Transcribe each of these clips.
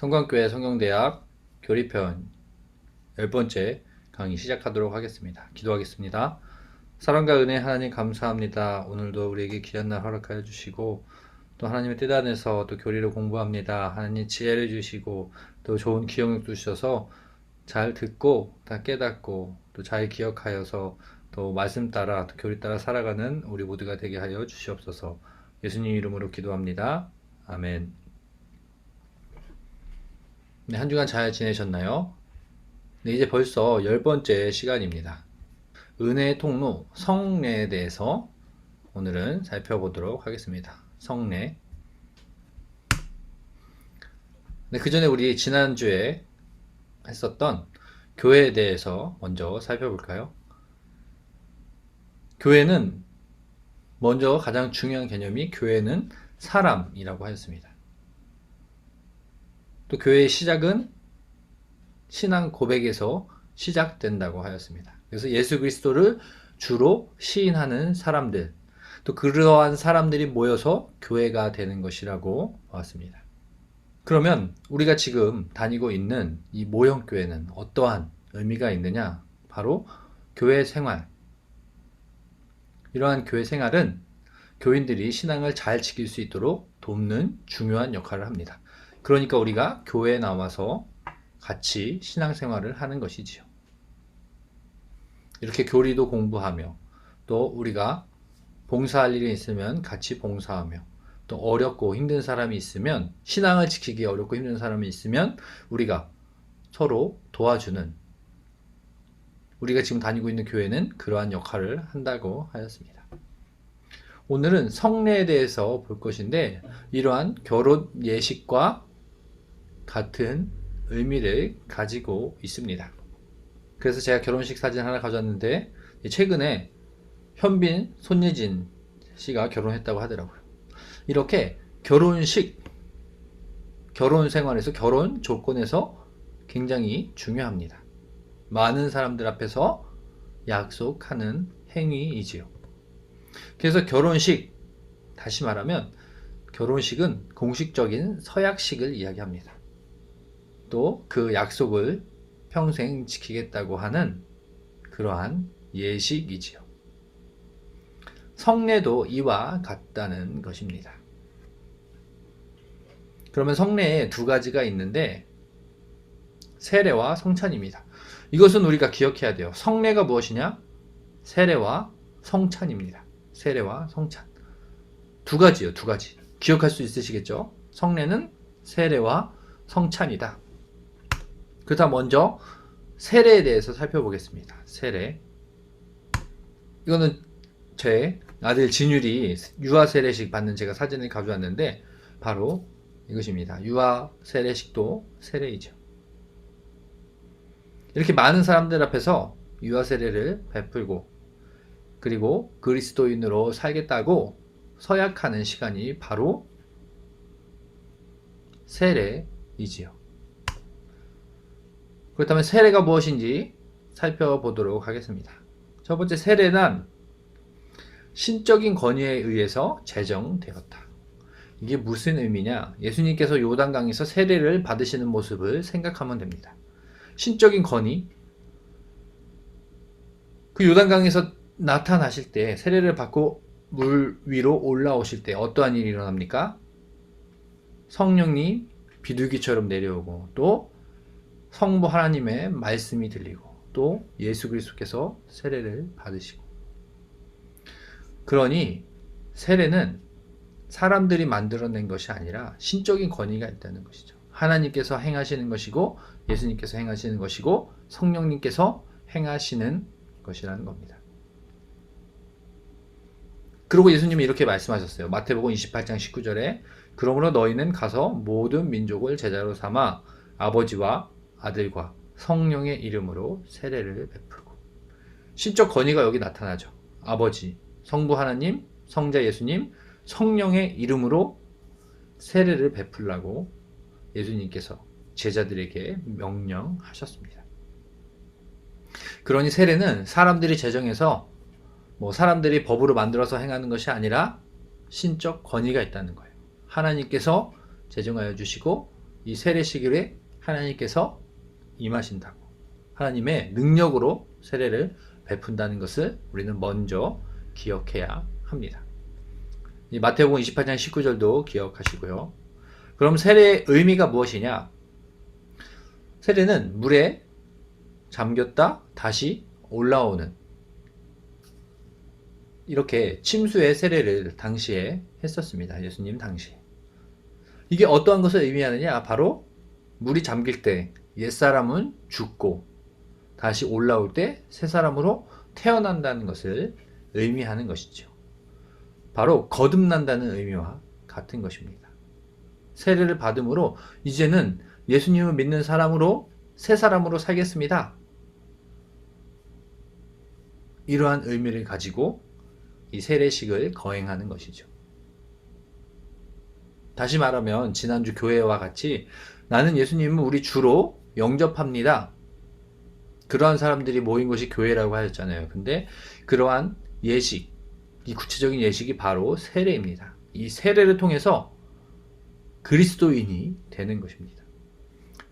성광교회 성경대학 교리편 10번째 강의 시작하도록 하겠습니다. 기도하겠습니다. 사랑과 은혜 하나님 감사합니다. 오늘도 우리에게 귀한 날 허락하여 주시고 또 하나님의 뜻 안에서 또 교리를 공부합니다. 하나님 지혜를 주시고 또 좋은 기억력도 주셔서 잘 듣고 다 깨닫고 또 잘 기억하여서 또 말씀 따라 또 교리 따라 살아가는 우리 모두가 되게 하여 주시옵소서. 예수님 이름으로 기도합니다. 아멘. 네, 한 주간 잘 지내셨나요? 네, 이제 벌써 10번째 시간입니다. 은혜의 통로 성례에 대해서 오늘은 살펴보도록 하겠습니다. 성례. 네, 그 전에 우리 지난주에 했었던 교회에 대해서 먼저 살펴볼까요? 교회는 먼저 가장 중요한 개념이 교회는 사람이라고 하였습니다. 또 교회의 시작은 신앙 고백에서 시작된다고 하였습니다. 그래서 예수 그리스도를 주로 시인하는 사람들, 또 그러한 사람들이 모여서 교회가 되는 것이라고 보았습니다. 그러면 우리가 지금 다니고 있는 이 모형교회는 어떠한 의미가 있느냐? 바로 교회 생활. 이러한 교회 생활은 교인들이 신앙을 잘 지킬 수 있도록 돕는 중요한 역할을 합니다. 그러니까 우리가 교회에 나와서 같이 신앙생활을 하는 것이지요. 이렇게 교리도 공부하며 또 우리가 봉사할 일이 있으면 같이 봉사하며 또 어렵고 힘든 사람이 있으면 신앙을 지키기 어렵고 힘든 사람이 있으면 우리가 서로 도와주는 우리가 지금 다니고 있는 교회는 그러한 역할을 한다고 하였습니다. 오늘은 성례에 대해서 볼 것인데 이러한 결혼 예식과 같은 의미를 가지고 있습니다. 그래서 제가 결혼식 사진 하나 가져왔는데 최근에 현빈, 손예진 씨가 결혼했다고 하더라고요. 이렇게 결혼식, 결혼 생활에서 결혼 조건에서 굉장히 중요합니다. 많은 사람들 앞에서 약속하는 행위이지요. 그래서 결혼식, 다시 말하면 결혼식은 공식적인 서약식을 이야기합니다. 또 그 약속을 평생 지키겠다고 하는 그러한 예식이지요. 성례도 이와 같다는 것입니다. 그러면 성례에 두 가지가 있는데 세례와 성찬입니다. 이것은 우리가 기억해야 돼요. 성례가 무엇이냐? 세례와 성찬입니다. 세례와 성찬. 두 가지요, 두 가지. 기억할 수 있으시겠죠? 성례는 세례와 성찬이다. 그렇다면 먼저 세례에 대해서 살펴보겠습니다. 세례. 이거는 제 아들 진율이 유아 세례식 받는 제가 사진을 가져왔는데 바로 이것입니다. 유아 세례식도 세례이죠. 이렇게 많은 사람들 앞에서 유아 세례를 베풀고 그리고 그리스도인으로 살겠다고 서약하는 시간이 바로 세례이지요. 그렇다면 세례가 무엇인지 살펴보도록 하겠습니다. 첫 번째, 세례는 신적인 권위에 의해서 제정되었다. 이게 무슨 의미냐? 예수님께서 요단강에서 세례를 받으시는 모습을 생각하면 됩니다. 신적인 권위, 그 요단강에서 나타나실 때 세례를 받고 물 위로 올라오실 때 어떠한 일이 일어납니까? 성령님 비둘기처럼 내려오고 또 성부 하나님의 말씀이 들리고 또 예수 그리스도께서 세례를 받으시고, 그러니 세례는 사람들이 만들어낸 것이 아니라 신적인 권위가 있다는 것이죠. 하나님께서 행하시는 것이고 예수님께서 행하시는 것이고 성령님께서 행하시는 것이라는 겁니다. 그리고 예수님이 이렇게 말씀하셨어요. 마태복음 28장 19절에 그러므로 너희는 가서 모든 민족을 제자로 삼아 아버지와 아들과 성령의 이름으로 세례를 베풀고. 신적 권위가 여기 나타나죠. 아버지, 성부 하나님, 성자 예수님, 성령의 이름으로 세례를 베풀라고 예수님께서 제자들에게 명령하셨습니다. 그러니 세례는 사람들이 제정해서 사람들이 법으로 만들어서 행하는 것이 아니라 신적 권위가 있다는 거예요. 하나님께서 제정하여 주시고 이 세례식에 하나님께서 임하신다고, 하나님의 능력으로 세례를 베푼다는 것을 우리는 먼저 기억해야 합니다. 이 마태복음 28장 19절도 기억하시고요. 그럼 세례의 의미가 무엇이냐? 세례는 물에 잠겼다 다시 올라오는, 이렇게 침수의 세례를 당시에 했었습니다. 예수님 당시에. 이게 어떠한 것을 의미하느냐? 바로 물이 잠길 때 옛사람은 죽고 다시 올라올 때 새사람으로 태어난다는 것을 의미하는 것이죠. 바로 거듭난다는 의미와 같은 것입니다. 세례를 받음으로 이제는 예수님을 믿는 사람으로 새 사람으로 살겠습니다. 이러한 의미를 가지고 이 세례식을 거행하는 것이죠. 다시 말하면 지난주 교회와 같이 나는 예수님을 우리 주로 영접합니다. 그러한 사람들이 모인 것이 교회라고 하였잖아요. 근데 그러한 예식, 이 구체적인 예식이 바로 세례입니다. 이 세례를 통해서 그리스도인이 되는 것입니다.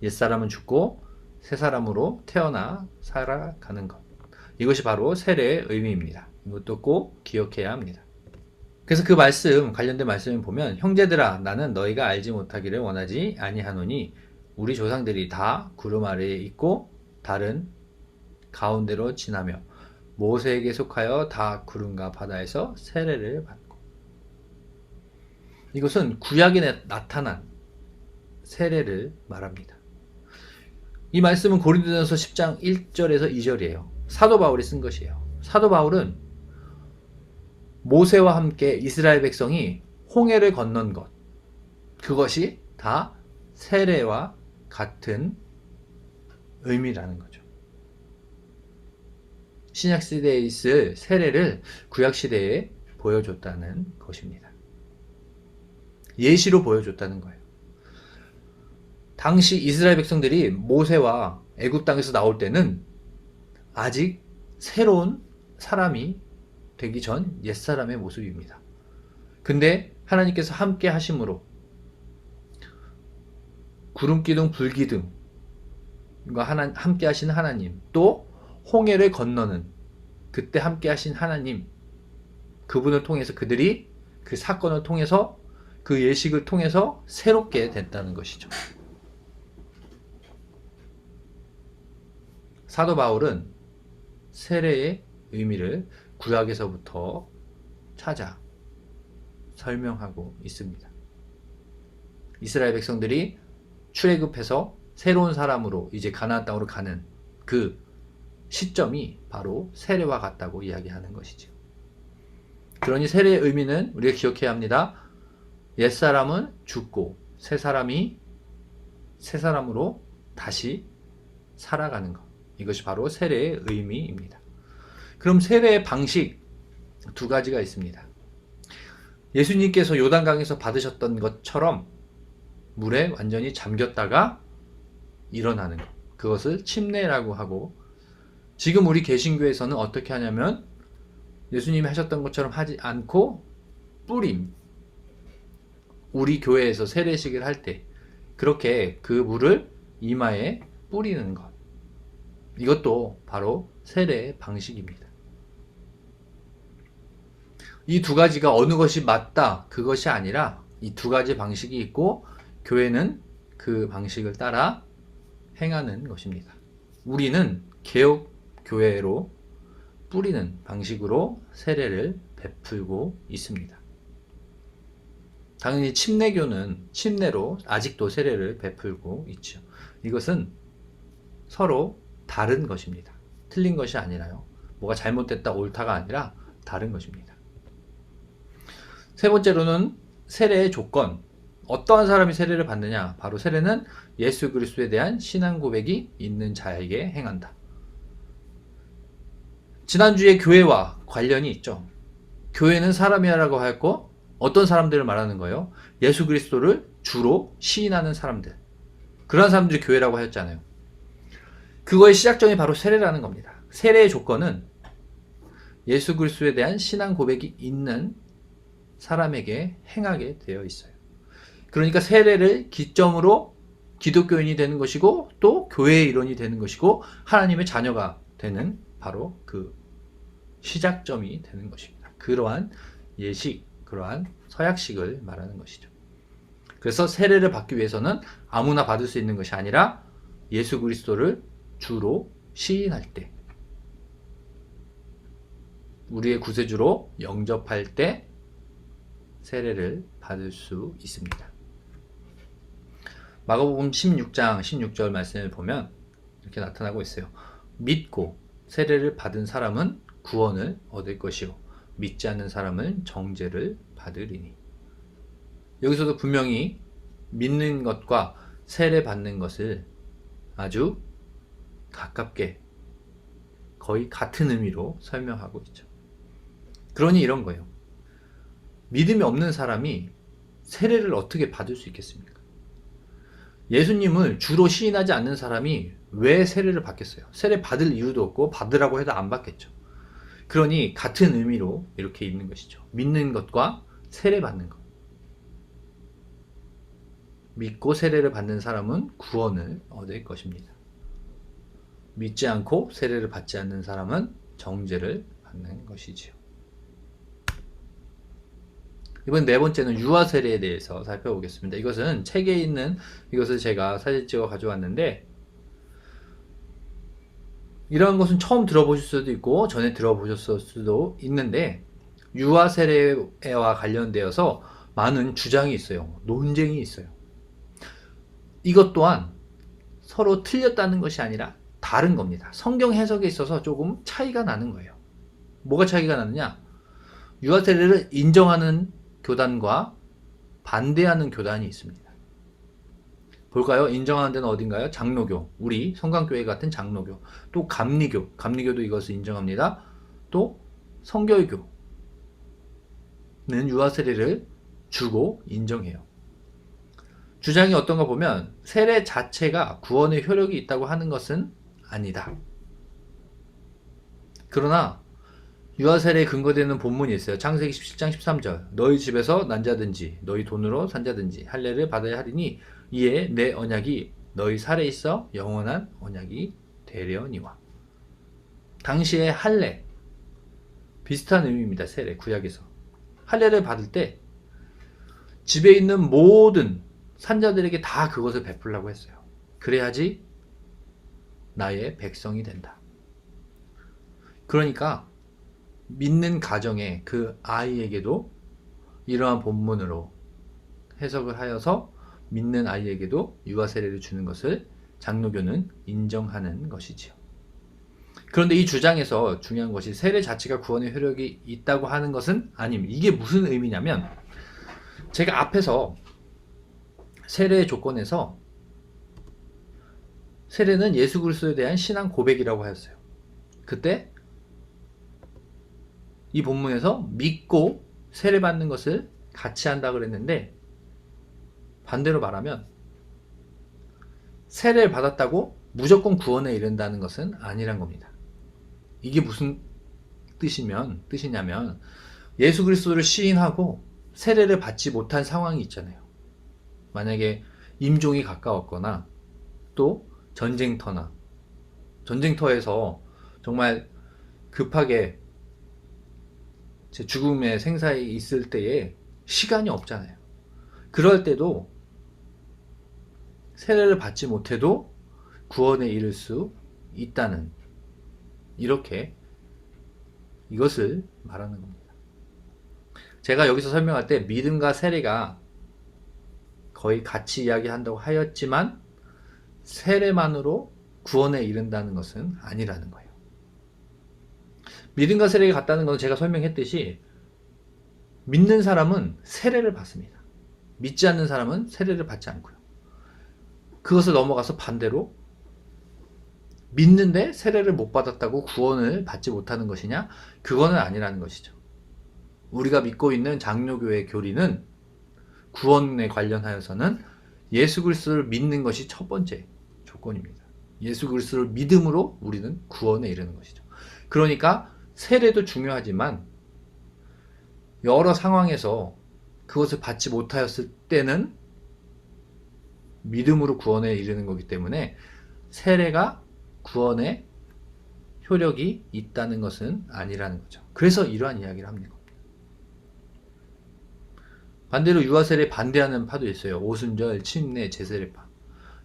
옛사람은 죽고 새 사람으로 태어나 살아가는 것. 이것이 바로 세례의 의미입니다. 이것도 꼭 기억해야 합니다. 그래서 그 말씀, 관련된 말씀을 보면, 형제들아 나는 너희가 알지 못하기를 원하지 아니하노니 우리 조상들이 다 구름 아래에 있고 달은 가운데로 지나며 모세에게 속하여 다 구름과 바다에서 세례를 받고. 이것은 구약에 나타난 세례를 말합니다. 이 말씀은 고린도전서 10장 1절에서 2절이에요. 사도 바울이 쓴 것이에요. 사도 바울은 모세와 함께 이스라엘 백성이 홍해를 건넌 것, 그것이 다 세례와 같은 의미라는 거죠. 신약시대에 있을 세례를 구약시대에 보여줬다는 것입니다. 예시로 보여줬다는 거예요. 당시 이스라엘 백성들이 모세와 애굽 땅에서 나올 때는 아직 새로운 사람이 되기 전 옛사람의 모습입니다. 근데 하나님께서 함께 하심으로 구름기둥 불기둥과 함께 하신 하나님, 또 홍해를 건너는 그때 함께 하신 하나님, 그분을 통해서 그들이 그 사건을 통해서 그 예식을 통해서 새롭게 됐다는 것이죠. 사도 바울은 세례의 의미를 구약에서부터 찾아 설명하고 있습니다. 이스라엘 백성들이 출애굽해서 새로운 사람으로 이제 가나안 땅으로 가는 그 시점이 바로 세례와 같다고 이야기하는 것이죠. 그러니 세례의 의미는 우리가 기억해야 합니다. 옛사람은 죽고 새 사람으로 다시 살아가는 것. 이것이 바로 세례의 의미입니다. 그럼 세례의 방식 두 가지가 있습니다. 예수님께서 요단강에서 받으셨던 것처럼 물에 완전히 잠겼다가 일어나는 것. 그것을 침례라고 하고, 지금 우리 개신교에서는 어떻게 하냐면 예수님이 하셨던 것처럼 하지 않고 뿌림. 우리 교회에서 세례식을 할 때 그렇게 그 물을 이마에 뿌리는 것. 이것도 바로 세례의 방식입니다. 이 두 가지가 어느 것이 맞다, 그것이 아니라 이 두 가지 방식이 있고 교회는 그 방식을 따라 행하는 것입니다. 우리는 개혁 교회로 뿌리는 방식으로 세례를 베풀고 있습니다. 당연히 침례교는 침례로 아직도 세례를 베풀고 있죠. 이것은 서로 다른 것입니다. 틀린 것이 아니라요. 뭐가 잘못됐다 옳다가 아니라 다른 것입니다. 세 번째로는 세례의 조건. 어떠한 사람이 세례를 받느냐? 바로 세례는 예수 그리스도에 대한 신앙 고백이 있는 자에게 행한다. 지난주에 교회와 관련이 있죠. 교회는 사람이라고 했고 어떤 사람들을 말하는 거예요? 예수 그리스도를 주로 시인하는 사람들. 그런 사람들이 교회라고 하였잖아요. 그거의 시작점이 바로 세례라는 겁니다. 세례의 조건은 예수 그리스도에 대한 신앙 고백이 있는 사람에게 행하게 되어 있어요. 그러니까 세례를 기점으로 기독교인이 되는 것이고 또 교회의 일원이 되는 것이고 하나님의 자녀가 되는 바로 그 시작점이 되는 것입니다. 그러한 예식, 그러한 서약식을 말하는 것이죠. 그래서 세례를 받기 위해서는 아무나 받을 수 있는 것이 아니라 예수 그리스도를 주로 시인할 때, 우리의 구세주로 영접할 때 세례를 받을 수 있습니다. 마가복음 16장 16절 말씀을 보면 이렇게 나타나고 있어요. 믿고 세례를 받은 사람은 구원을 얻을 것이요 믿지 않는 사람은 정죄를 받으리니. 여기서도 분명히 믿는 것과 세례 받는 것을 아주 가깝게 거의 같은 의미로 설명하고 있죠. 그러니 이런 거예요. 믿음이 없는 사람이 세례를 어떻게 받을 수 있겠습니까? 예수님을 주로 시인하지 않는 사람이 왜 세례를 받겠어요? 세례 받을 이유도 없고 받으라고 해도 안 받겠죠. 그러니 같은 의미로 이렇게 있는 것이죠. 믿는 것과 세례 받는 것. 믿고 세례를 받는 사람은 구원을 얻을 것입니다. 믿지 않고 세례를 받지 않는 사람은 정죄를 받는 것이지요. 이번 네 번째는 유아 세례에 대해서 살펴보겠습니다. 이것은 책에 있는 이것을 제가 사진 찍어 가져왔는데, 이러한 것은 처음 들어보실 수도 있고 전에 들어보셨을 수도 있는데, 유아 세례와 관련되어서 많은 주장이 있어요. 논쟁이 있어요. 이것 또한 서로 틀렸다는 것이 아니라 다른 겁니다. 성경 해석에 있어서 조금 차이가 나는 거예요. 뭐가 차이가 나느냐? 유아 세례를 인정하는 교단과 반대하는 교단이 있습니다. 볼까요? 인정하는 데는 어딘가요? 장로교, 우리 성강교회 같은 장로교, 또 감리교, 감리교도 이것을 인정합니다. 또 성결교는 유아 세례를 주고 인정해요. 주장이 어떤가 보면 세례 자체가 구원의 효력이 있다고 하는 것은 아니다. 그러나 유아 세례에 근거되는 본문이 있어요. 창세기 17장 13절. 너희 집에서 난 자든지 너희 돈으로 산 자든지 할례를 받아야 하리니 이에 내 언약이 너희 살에 있어 영원한 언약이 되려니와. 당시에 할례 비슷한 의미입니다. 세례 구약에서 할례를 받을 때 집에 있는 모든 산자들에게 다 그것을 베풀라고 했어요. 그래야지 나의 백성이 된다. 그러니까 믿는 가정의 그 아이에게도 이러한 본문으로 해석을 하여서 믿는 아이에게도 유아 세례를 주는 것을 장로교는 인정하는 것이지요. 그런데 이 주장에서 중요한 것이 세례 자체가 구원의 효력이 있다고 하는 것은 아닙니다. 이게 무슨 의미냐면, 제가 앞에서 세례의 조건에서 세례는 예수 그리스도에 대한 신앙 고백이라고 하였어요. 그때 이 본문에서 믿고 세례받는 것을 같이 한다 그랬는데, 반대로 말하면 세례를 받았다고 무조건 구원에 이른다는 것은 아니란 겁니다. 이게 무슨 뜻이냐면 예수 그리스도를 시인하고 세례를 받지 못한 상황이 있잖아요. 만약에 임종이 가까웠거나 또 전쟁터에서 정말 급하게 제 죽음의 생사에 있을 때에 시간이 없잖아요. 그럴 때도 세례를 받지 못해도 구원에 이를 수 있다는, 이렇게 이것을 말하는 겁니다. 제가 여기서 설명할 때 믿음과 세례가 거의 같이 이야기한다고 하였지만 세례만으로 구원에 이른다는 것은 아니라는 거예요. 믿음과 세례가 같다는 것은 제가 설명했듯이 믿는 사람은 세례를 받습니다. 믿지 않는 사람은 세례를 받지 않고요. 그것을 넘어가서 반대로 믿는데 세례를 못 받았다고 구원을 받지 못하는 것이냐? 그거는 아니라는 것이죠. 우리가 믿고 있는 장로교의 교리는 구원에 관련하여서는 예수 그리스도를 믿는 것이 첫 번째 조건입니다. 예수 그리스도를 믿음으로 우리는 구원에 이르는 것이죠. 그러니까 세례도 중요하지만 여러 상황에서 그것을 받지 못하였을 때는 믿음으로 구원에 이르는 거기 때문에 세례가 구원에 효력이 있다는 것은 아니라는 거죠. 그래서 이러한 이야기를 합니다. 반대로 유아세례 반대하는 파도 있어요. 오순절, 침례, 제세례파.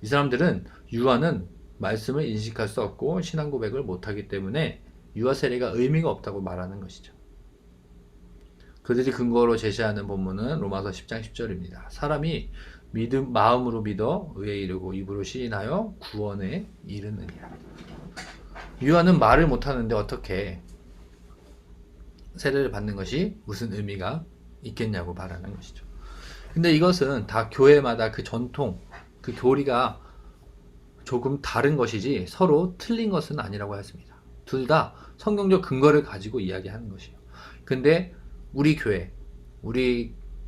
이 사람들은 유아는 말씀을 인식할 수 없고 신앙 고백을 못하기 때문에 유아세례가 의미가 없다고 말하는 것이죠. 그들이 근거로 제시하는 본문은 로마서 10장 10절입니다. 사람이 마음으로 믿어 의에 이르고 입으로 시인하여 구원에 이르느니라. 유아는 말을 못하는데 어떻게 세례를 받는 것이 무슨 의미가 있겠냐고 말하는 것이죠. 근데 이것은 다 교회마다 그 전통, 그 교리가 조금 다른 것이지 서로 틀린 것은 아니라고 했습니다. 둘 다 성경적 근거를 가지고 이야기하는 것이에요. 근데 우리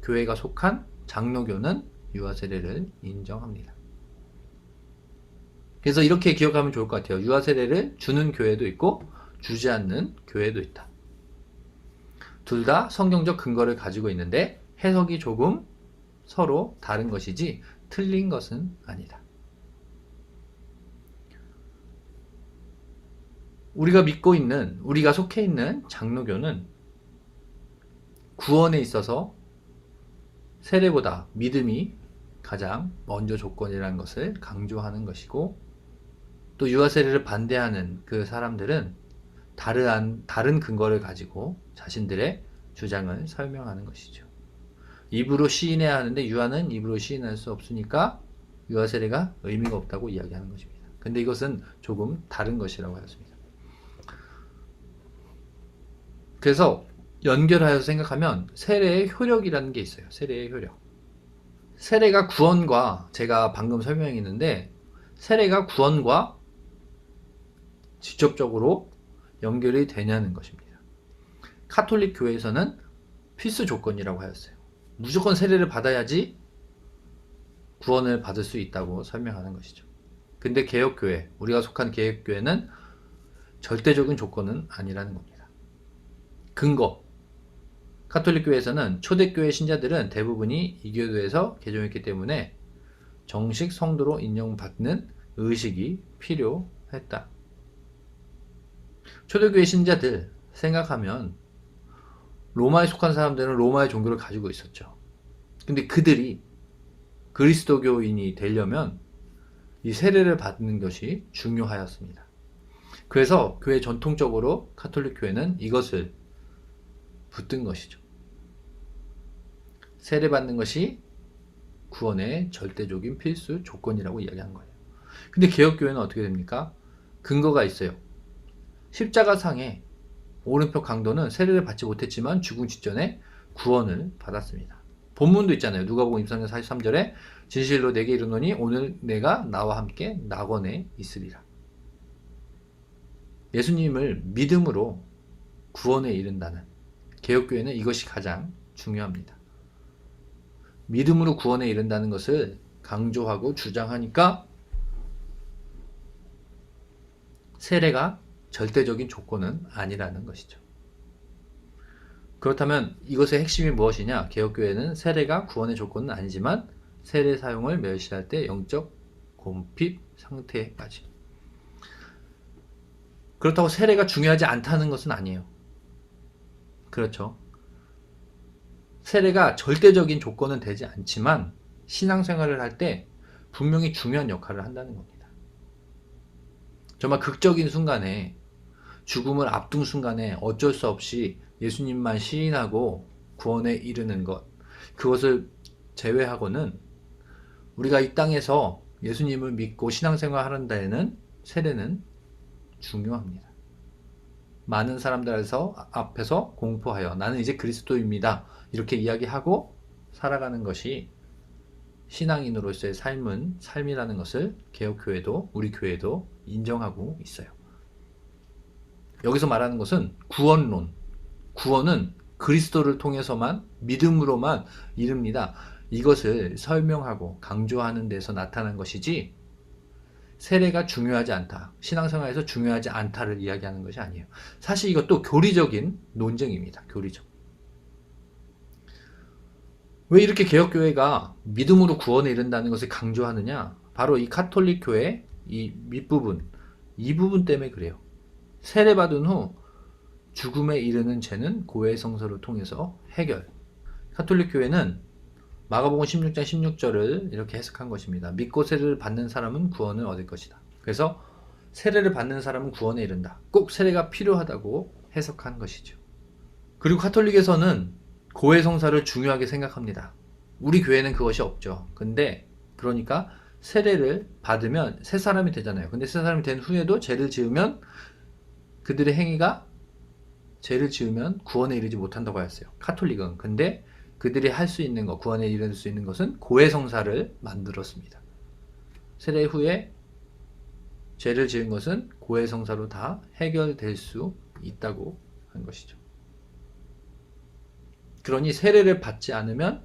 교회가 속한 장로교는 유아세례를 인정합니다. 그래서 이렇게 기억하면 좋을 것 같아요. 유아세례를 주는 교회도 있고 주지 않는 교회도 있다. 둘 다 성경적 근거를 가지고 있는데 해석이 조금 서로 다른 것이지 틀린 것은 아니다. 우리가 속해 있는 장로교는 구원에 있어서 세례보다 믿음이 가장 먼저 조건이라는 것을 강조하는 것이고, 또 유아세례를 반대하는 그 사람들은 다른 근거를 가지고 자신들의 주장을 설명하는 것이죠. 입으로 시인해야 하는데 유아는 입으로 시인할 수 없으니까 유아세례가 의미가 없다고 이야기하는 것입니다. 근데 이것은 조금 다른 것이라고 하였습니다. 그래서 연결하여서 생각하면 세례의 효력이라는 게 있어요. 세례의 효력. 세례가 구원과, 제가 방금 설명했는데 세례가 구원과 직접적으로 연결이 되냐는 것입니다. 카톨릭 교회에서는 필수 조건이라고 하였어요. 무조건 세례를 받아야지 구원을 받을 수 있다고 설명하는 것이죠. 근데 개혁교회, 우리가 속한 개혁교회는 절대적인 조건은 아니라는 겁니다. 근거. 카톨릭 교회에서는 초대교회 신자들은 대부분이 이교도에서 개종했기 때문에 정식 성도로 인정받는 의식이 필요했다. 초대교회 신자들 생각하면 로마에 속한 사람들은 로마의 종교를 가지고 있었죠. 근데 그들이 그리스도교인이 되려면 이 세례를 받는 것이 중요하였습니다. 그래서 교회 전통적으로 카톨릭 교회는 이것을 붙든 것이죠. 세례 받는 것이 구원의 절대적인 필수 조건이라고 이야기한 거예요. 근데 개혁교회는 어떻게 됩니까? 근거가 있어요. 십자가상에 오른쪽 강도는 세례를 받지 못했지만 죽음 직전에 구원을 받았습니다. 본문도 있잖아요. 누가복음 23장 43절에 진실로 내게 이르노니 오늘 내가 나와 함께 낙원에 있으리라. 예수님을 믿음으로 구원에 이른다는, 개혁교회는 이것이 가장 중요합니다. 믿음으로 구원에 이른다는 것을 강조하고 주장하니까 세례가 절대적인 조건은 아니라는 것이죠. 그렇다면 이것의 핵심이 무엇이냐? 개혁교회는 세례가 구원의 조건은 아니지만 세례 사용을 멸시할 때 영적 곰핍 상태까지. 그렇다고 세례가 중요하지 않다는 것은 아니에요. 그렇죠. 세례가 절대적인 조건은 되지 않지만 신앙생활을 할 때 분명히 중요한 역할을 한다는 겁니다. 정말 극적인 순간에, 죽음을 앞둔 순간에 어쩔 수 없이 예수님만 시인하고 구원에 이르는 것, 그것을 제외하고는 우리가 이 땅에서 예수님을 믿고 신앙생활 하는 데에는 세례는 중요합니다. 많은 사람들 앞에서 공포하여 나는 이제 그리스도입니다, 이렇게 이야기하고 살아가는 것이 신앙인으로서의 삶이라는 것을 개혁교회도, 우리 교회도 인정하고 있어요. 여기서 말하는 것은 구원론. 구원은 그리스도를 통해서만, 믿음으로만 이릅니다. 이것을 설명하고 강조하는 데서 나타난 것이지 세례가 중요하지 않다, 신앙생활에서 중요하지 않다를 이야기하는 것이 아니에요. 사실 이것도 교리적인 논쟁입니다. 교리적. 왜 이렇게 개혁교회가 믿음으로 구원에 이른다는 것을 강조하느냐? 바로 이 가톨릭 교회 이 밑부분, 이 부분 때문에 그래요. 세례받은 후 죽음에 이르는 죄는 고해 성사를 통해서 해결. 가톨릭 교회는 마가복음 16장 16절을 이렇게 해석한 것입니다. 믿고 세례를 받는 사람은 구원을 얻을 것이다. 그래서 세례를 받는 사람은 구원에 이른다. 꼭 세례가 필요하다고 해석한 것이죠. 그리고 가톨릭에서는 고해 성사를 중요하게 생각합니다. 우리 교회는 그것이 없죠. 근데 그러니까 세례를 받으면 새 사람이 되잖아요. 근데 새 사람이 된 후에도 죄를 지으면 그들의 행위가 죄를 지으면 구원에 이르지 못한다고 하였어요. 가톨릭은. 근데 그들이 할 수 있는 것, 구원에 이를 수 있는 것은 고해 성사를 만들었습니다. 세례 후에 죄를 지은 것은 고해 성사로 다 해결될 수 있다고 한 것이죠. 그러니 세례를 받지 않으면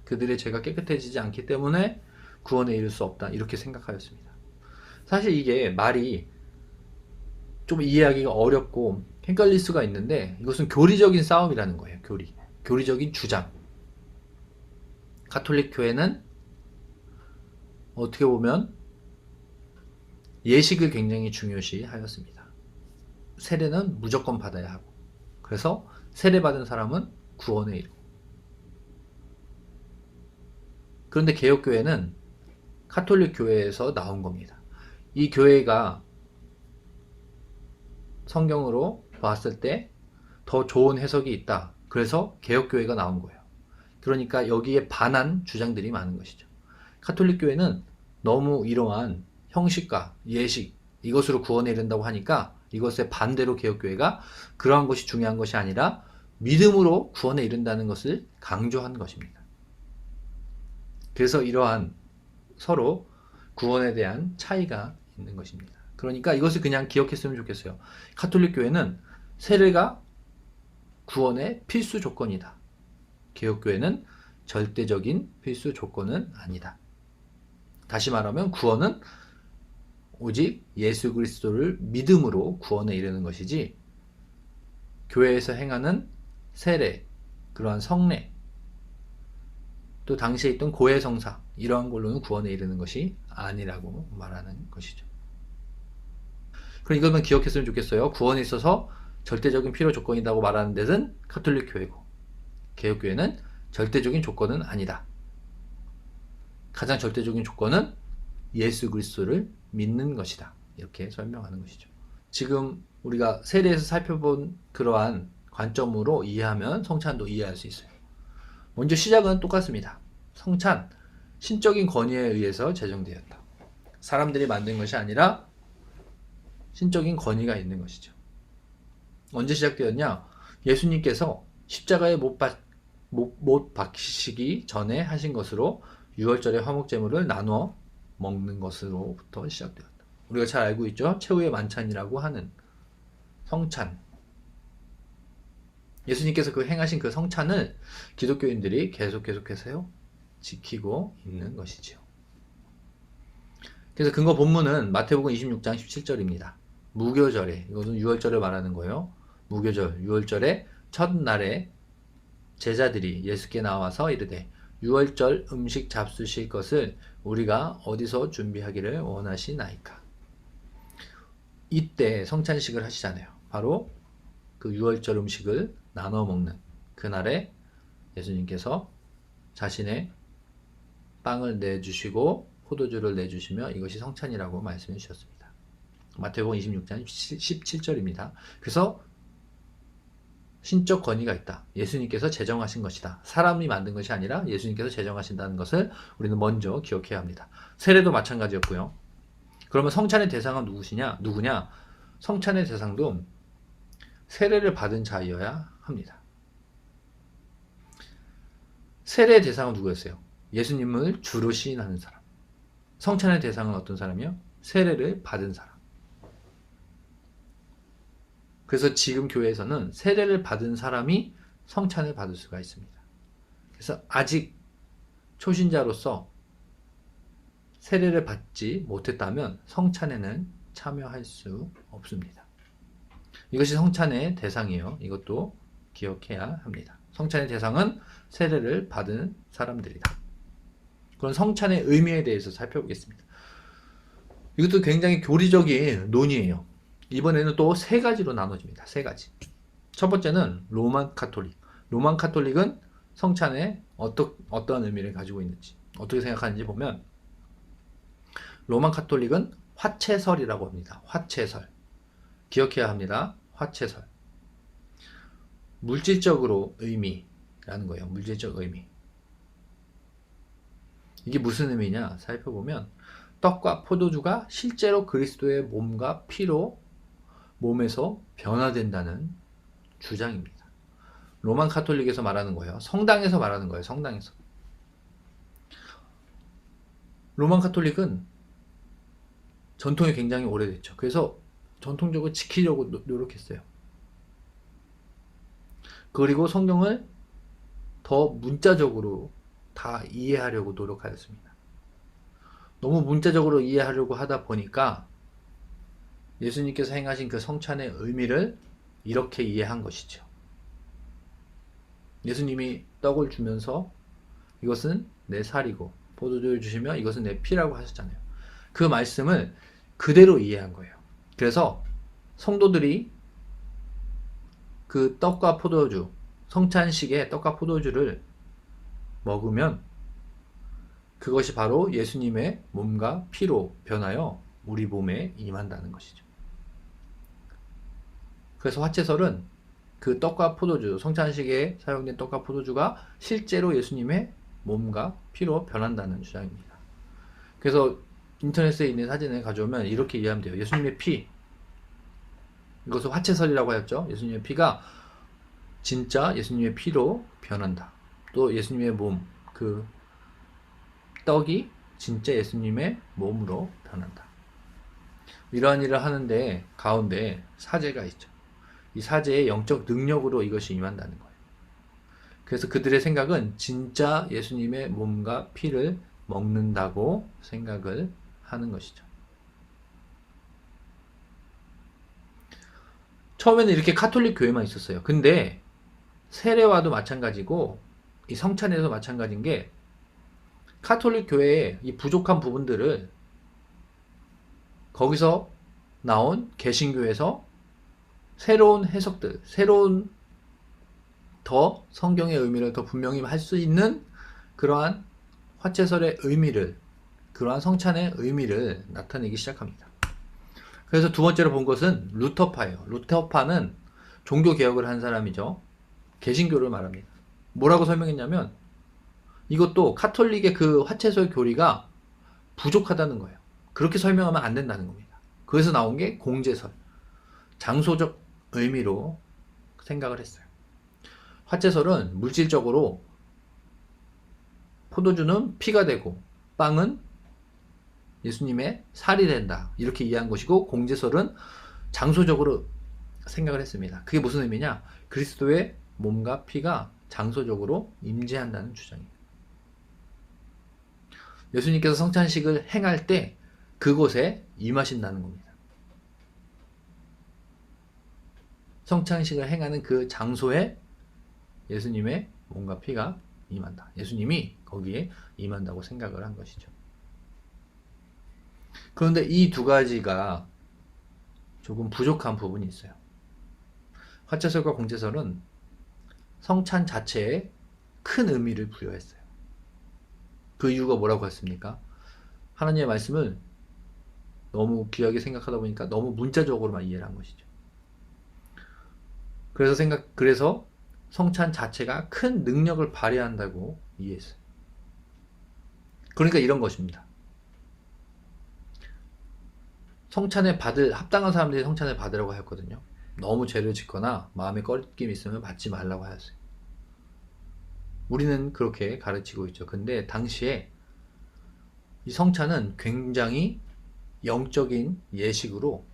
그들의 죄가 깨끗해지지 않기 때문에 구원에 이를 수 없다. 이렇게 생각하였습니다. 사실 이게 말이 좀 이해하기가 어렵고 헷갈릴 수가 있는데 이것은 교리적인 싸움이라는 거예요. 교리적인 주장. 가톨릭 교회는 어떻게 보면 예식을 굉장히 중요시 하였습니다. 세례는 무조건 받아야 하고 그래서 세례받은 사람은 구원에 이르고 그런데 개혁교회는 가톨릭 교회에서 나온 겁니다. 이 교회가 성경으로 봤을 때 더 좋은 해석이 있다. 그래서 개혁교회가 나온 거예요. 그러니까 여기에 반한 주장들이 많은 것이죠. 가톨릭 교회는 너무 이러한 형식과 예식 이것으로 구원에 이른다고 하니까 이것에 반대로 개혁교회가 그러한 것이 중요한 것이 아니라 믿음으로 구원에 이른다는 것을 강조한 것입니다. 그래서 이러한 서로 구원에 대한 차이가 있는 것입니다. 그러니까 이것을 그냥 기억했으면 좋겠어요. 가톨릭 교회는 세례가 구원의 필수 조건이다. 개혁교회는 절대적인 필수 조건은 아니다. 다시 말하면 구원은 오직 예수 그리스도를 믿음으로 구원에 이르는 것이지 교회에서 행하는 세례, 그러한 성례, 또 당시에 있던 고해 성사 이러한 걸로는 구원에 이르는 것이 아니라고 말하는 것이죠. 그럼 이것만 기억했으면 좋겠어요. 구원에 있어서 절대적인 필요 조건이라고 말하는 데는 가톨릭 교회고 개혁교회는 절대적인 조건은 아니다. 가장 절대적인 조건은 예수 그리스도를 믿는 것이다. 이렇게 설명하는 것이죠. 지금 우리가 세례에서 살펴본 그러한 관점으로 이해하면 성찬도 이해할 수 있어요. 먼저 시작은 똑같습니다. 성찬, 신적인 권위에 의해서 제정되었다. 사람들이 만든 것이 아니라 신적인 권위가 있는 것이죠. 언제 시작되었냐? 예수님께서 십자가에 못 박히시기 전에 하신 것으로 6월절의 화목제물을 나눠 먹는 것으로부터 시작되었다. 우리가 잘 알고 있죠? 최후의 만찬이라고 하는 성찬. 예수님께서 그 행하신 그 성찬을 기독교인들이 계속해서요 지키고 있는 것이죠. 그래서 근거 본문은 마태복음 26장 17절입니다. 무교절에, 이것은 6월절을 말하는 거예요. 무교절, 6월절의 첫날에 제자들이 예수께 나와서 이르되 6월절 음식 잡수실 것을 우리가 어디서 준비하기를 원하시나이까. 이때 성찬식을 하시잖아요. 바로 그 6월절 음식을 나눠 먹는 그날에 예수님께서 자신의 빵을 내주시고 포도주를 내주시며 이것이 성찬이라고 말씀해 주셨습니다. 마태복음 26장 17절입니다. 그래서 신적 권위가 있다. 예수님께서 제정하신 것이다. 사람이 만든 것이 아니라 예수님께서 제정하신다는 것을 우리는 먼저 기억해야 합니다. 세례도 마찬가지였고요. 그러면 성찬의 대상은 누구냐? 성찬의 대상도 세례를 받은 자이어야 합니다. 세례의 대상은 누구였어요? 예수님을 주로 시인하는 사람. 성찬의 대상은 어떤 사람이요? 세례를 받은 사람. 그래서 지금 교회에서는 세례를 받은 사람이 성찬을 받을 수가 있습니다. 그래서 아직 초신자로서 세례를 받지 못했다면 성찬에는 참여할 수 없습니다. 이것이 성찬의 대상이에요. 이것도 기억해야 합니다. 성찬의 대상은 세례를 받은 사람들이다. 그런 성찬의 의미에 대해서 살펴보겠습니다. 이것도 굉장히 교리적인 논의예요. 이번에는 또 세 가지로 나눠집니다. 세 가지. 첫 번째는 로만 카톨릭. 로만 카톨릭은 성찬에 어떤 의미를 가지고 있는지, 어떻게 생각하는지 보면, 로만 카톨릭은 화채설이라고 합니다. 화채설. 기억해야 합니다. 화채설. 물질적으로 의미라는 거예요. 물질적 의미. 이게 무슨 의미냐 살펴보면, 떡과 포도주가 실제로 그리스도의 몸과 피로 몸에서 변화된다는 주장입니다. 로만 카톨릭에서 말하는 거예요. 성당에서 말하는 거예요. 성당에서. 로만 카톨릭은 전통이 굉장히 오래됐죠. 그래서 전통적으로 지키려고 노력했어요. 그리고 성경을 더 문자적으로 다 이해하려고 노력하였습니다. 너무 문자적으로 이해하려고 하다 보니까 예수님께서 행하신 그 성찬의 의미를 이렇게 이해한 것이죠. 예수님이 떡을 주면서 이것은 내 살이고 포도주를 주시며 이것은 내 피라고 하셨잖아요. 그 말씀을 그대로 이해한 거예요. 그래서 성도들이 그 떡과 포도주, 성찬식의 떡과 포도주를 먹으면 그것이 바로 예수님의 몸과 피로 변하여 우리 몸에 임한다는 것이죠. 그래서 화채설은 그 떡과 포도주, 성찬식에 사용된 떡과 포도주가 실제로 예수님의 몸과 피로 변한다는 주장입니다. 그래서 인터넷에 있는 사진을 가져오면 이렇게 이해하면 돼요. 예수님의 피, 이것을 화채설이라고 하였죠. 예수님의 피가 진짜 예수님의 피로 변한다. 또 예수님의 몸, 그 떡이 진짜 예수님의 몸으로 변한다. 이러한 일을 하는데 가운데 사제가 있죠. 이 사제의 영적 능력으로 이것이 임한다는 거예요. 그래서 그들의 생각은 진짜 예수님의 몸과 피를 먹는다고 생각을 하는 것이죠. 처음에는 이렇게 카톨릭 교회만 있었어요. 근데 세례와도 마찬가지고 이 성찬에도 마찬가지인 게, 카톨릭 교회의 이 부족한 부분들을 거기서 나온 개신교에서 새로운 해석들, 새로운 더 성경의 의미를 더 분명히 할 수 있는 그러한 화채설의 의미를, 그러한 성찬의 의미를 나타내기 시작합니다. 그래서 두 번째로 본 것은 루터파예요. 루터파는 종교 개혁을 한 사람이죠. 개신교를 말합니다. 뭐라고 설명했냐면, 이것도 카톨릭의 그 화채설 교리가 부족하다는 거예요. 그렇게 설명하면 안 된다는 겁니다. 그래서 나온 게 공제설, 장소적 의미로 생각을 했어요. 화채설은 물질적으로 포도주는 피가 되고 빵은 예수님의 살이 된다, 이렇게 이해한 것이고, 공제설은 장소적으로 생각을 했습니다. 그게 무슨 의미냐? 그리스도의 몸과 피가 장소적으로 임재한다는 주장이에요. 예수님께서 성찬식을 행할 때 그곳에 임하신다는 겁니다. 성찬식을 행하는 그 장소에 예수님의 몸과 피가 임한다. 예수님이 거기에 임한다고 생각을 한 것이죠. 그런데 이 두 가지가 조금 부족한 부분이 있어요. 화채설과 공제설은 성찬 자체에 큰 의미를 부여했어요. 그 이유가 뭐라고 했습니까? 하나님의 말씀을 너무 귀하게 생각하다 보니까 너무 문자적으로만 이해를 한 것이죠. 그래서 성찬 자체가 큰 능력을 발휘한다고 이해했어요. 그러니까 이런 것입니다. 성찬을 합당한 사람들이 성찬을 받으라고 하였거든요. 너무 죄를 짓거나 마음에 꺼림이 있으면 받지 말라고 하였어요. 우리는 그렇게 가르치고 있죠. 근데 당시에 이 성찬은 굉장히 영적인 예식으로,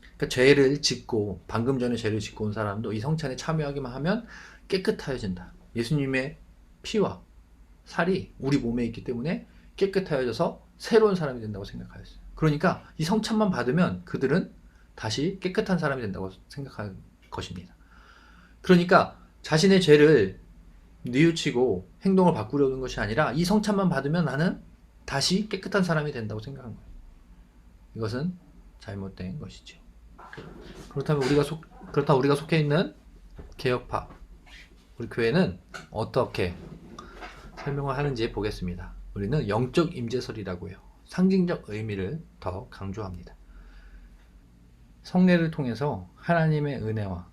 그러니까 죄를 짓고, 방금 전에 죄를 짓고 온 사람도 이 성찬에 참여하기만 하면 깨끗하여진다. 예수님의 피와 살이 우리 몸에 있기 때문에 깨끗하여져서 새로운 사람이 된다고 생각하였어요. 그러니까 이 성찬만 받으면 그들은 다시 깨끗한 사람이 된다고 생각한 것입니다. 그러니까 자신의 죄를 뉘우치고 행동을 바꾸려는 것이 아니라 이 성찬만 받으면 나는 다시 깨끗한 사람이 된다고 생각한 거예요. 이것은 잘못된 것이죠. 그렇다면 우리가 속해 있는 개혁파, 우리 교회는 어떻게 설명을 하는지 보겠습니다. 우리는 영적 임재설이라고 해요. 상징적 의미를 더 강조합니다. 성례를 통해서 하나님의 은혜와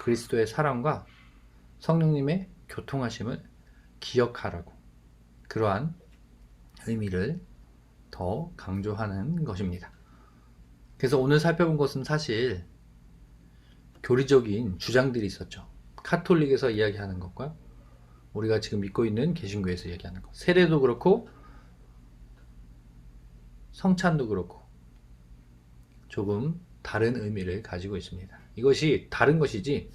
그리스도의 사랑과 성령님의 교통하심을 기억하라고, 그러한 의미를 더 강조하는 것입니다. 그래서 오늘 살펴본 것은 사실 교리적인 주장들이 있었죠. 카톨릭에서 이야기하는 것과 우리가 지금 믿고 있는 개신교에서 이야기하는 것, 세례도 그렇고 성찬도 그렇고 조금 다른 의미를 가지고 있습니다. 이것이 다른 것이지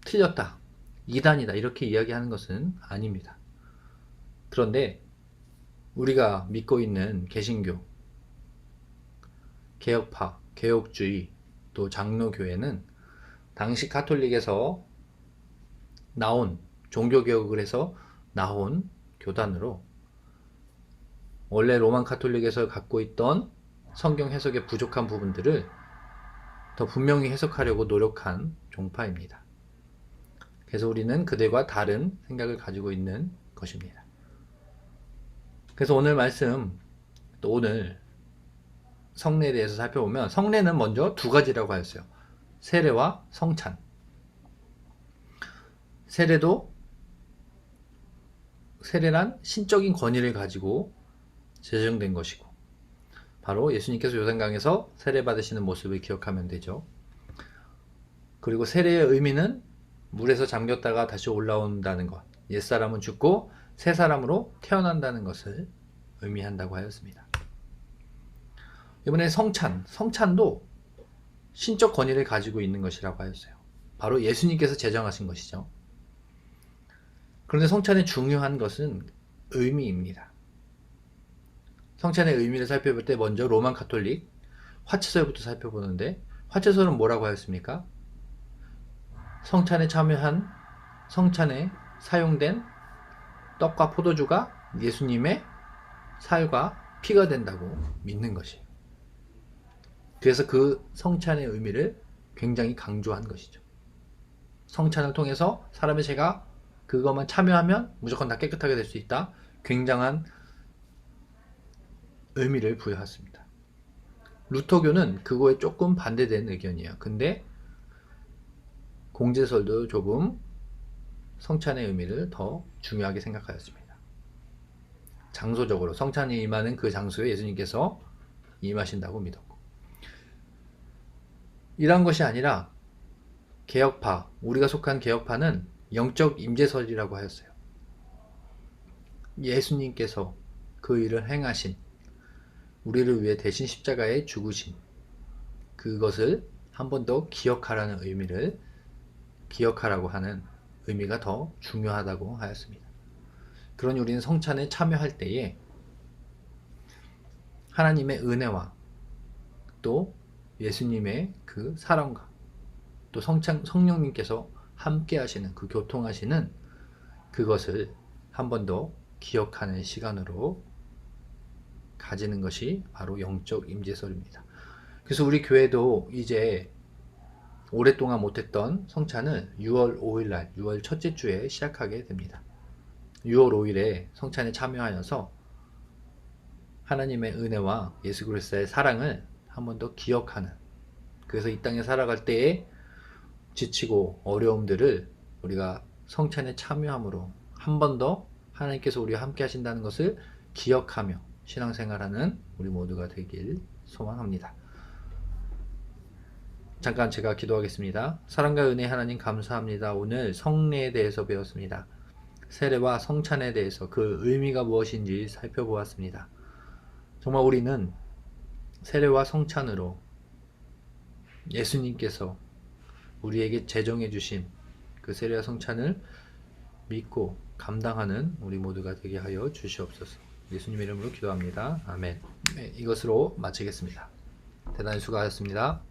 틀렸다, 이단이다 이렇게 이야기하는 것은 아닙니다. 그런데 우리가 믿고 있는 개신교, 개혁파, 개혁주의, 또 장로교회는 당시 카톨릭에서 나온, 종교개혁을 해서 나온 교단으로 원래 로만 카톨릭에서 갖고 있던 성경 해석의 부족한 부분들을 더 분명히 해석하려고 노력한 종파입니다. 그래서 우리는 그들과 다른 생각을 가지고 있는 것입니다. 그래서 오늘 말씀, 또 오늘 성례에 대해서 살펴보면 성례는 먼저 두 가지라고 하였어요. 세례와 성찬. 세례란 신적인 권위를 가지고 제정된 것이고, 바로 예수님께서 요단강에서 세례 받으시는 모습을 기억하면 되죠. 그리고 세례의 의미는 물에서 잠겼다가 다시 올라온다는 것, 옛사람은 죽고 새 사람으로 태어난다는 것을 의미한다고 하였습니다. 이번에 성찬도 신적 권위를 가지고 있는 것이라고 하였어요. 바로 예수님께서 제정하신 것이죠. 그런데 성찬의 중요한 것은 의미입니다. 성찬의 의미를 살펴볼 때 먼저 로만 가톨릭 화채설부터 살펴보는데, 화채설은 뭐라고 하였습니까? 성찬에 사용된 떡과 포도주가 예수님의 살과 피가 된다고 믿는 것이에요. 그래서 그 성찬의 의미를 굉장히 강조한 것이죠. 성찬을 통해서 사람의 죄가 그것만 참여하면 무조건 다 깨끗하게 될 수 있다. 굉장한 의미를 부여했습니다. 루터교는 그거에 조금 반대된 의견이에요. 근데 공제설도 조금 성찬의 의미를 더 중요하게 생각하였습니다. 장소적으로 성찬이 임하는 그 장소에 예수님께서 임하신다고 믿었고, 이러한 것이 아니라 개혁파, 우리가 속한 개혁파는 영적 임재설이라고 하였어요. 예수님께서 그 일을 행하신, 우리를 위해 대신 십자가에 죽으신 그것을 한 번 더 기억하라는 의미를, 기억하라고 하는 의미가 더 중요하다고 하였습니다. 그러니 우리는 성찬에 참여할 때에 하나님의 은혜와 또 예수님의 그 사랑과 또 성령님께서 함께 하시는 그 교통하시는 그것을 한 번 더 기억하는 시간으로 가지는 것이 바로 영적 임재설입니다. 그래서 우리 교회도 이제 오랫동안 못했던 성찬을 6월 5일날, 6월 첫째 주에 시작하게 됩니다. 6월 5일에 성찬에 참여하여서 하나님의 은혜와 예수 그리스도의 사랑을 한 번 더 기억하는, 그래서 이 땅에 살아갈 때에 지치고 어려움들을 우리가 성찬에 참여함으로 한 번 더 하나님께서 우리와 함께 하신다는 것을 기억하며 신앙생활하는 우리 모두가 되길 소망합니다. 잠깐 제가 기도하겠습니다. 사랑과 은혜 하나님 감사합니다. 오늘 성례에 대해서 배웠습니다. 세례와 성찬에 대해서 그 의미가 무엇인지 살펴보았습니다. 정말 우리는 세례와 성찬으로 예수님께서 우리에게 제정해 주신 그 세례와 성찬을 믿고 감당하는 우리 모두가 되게 하여 주시옵소서. 예수님 이름으로 기도합니다. 아멘. 네, 이것으로 마치겠습니다. 대단히 수고하셨습니다.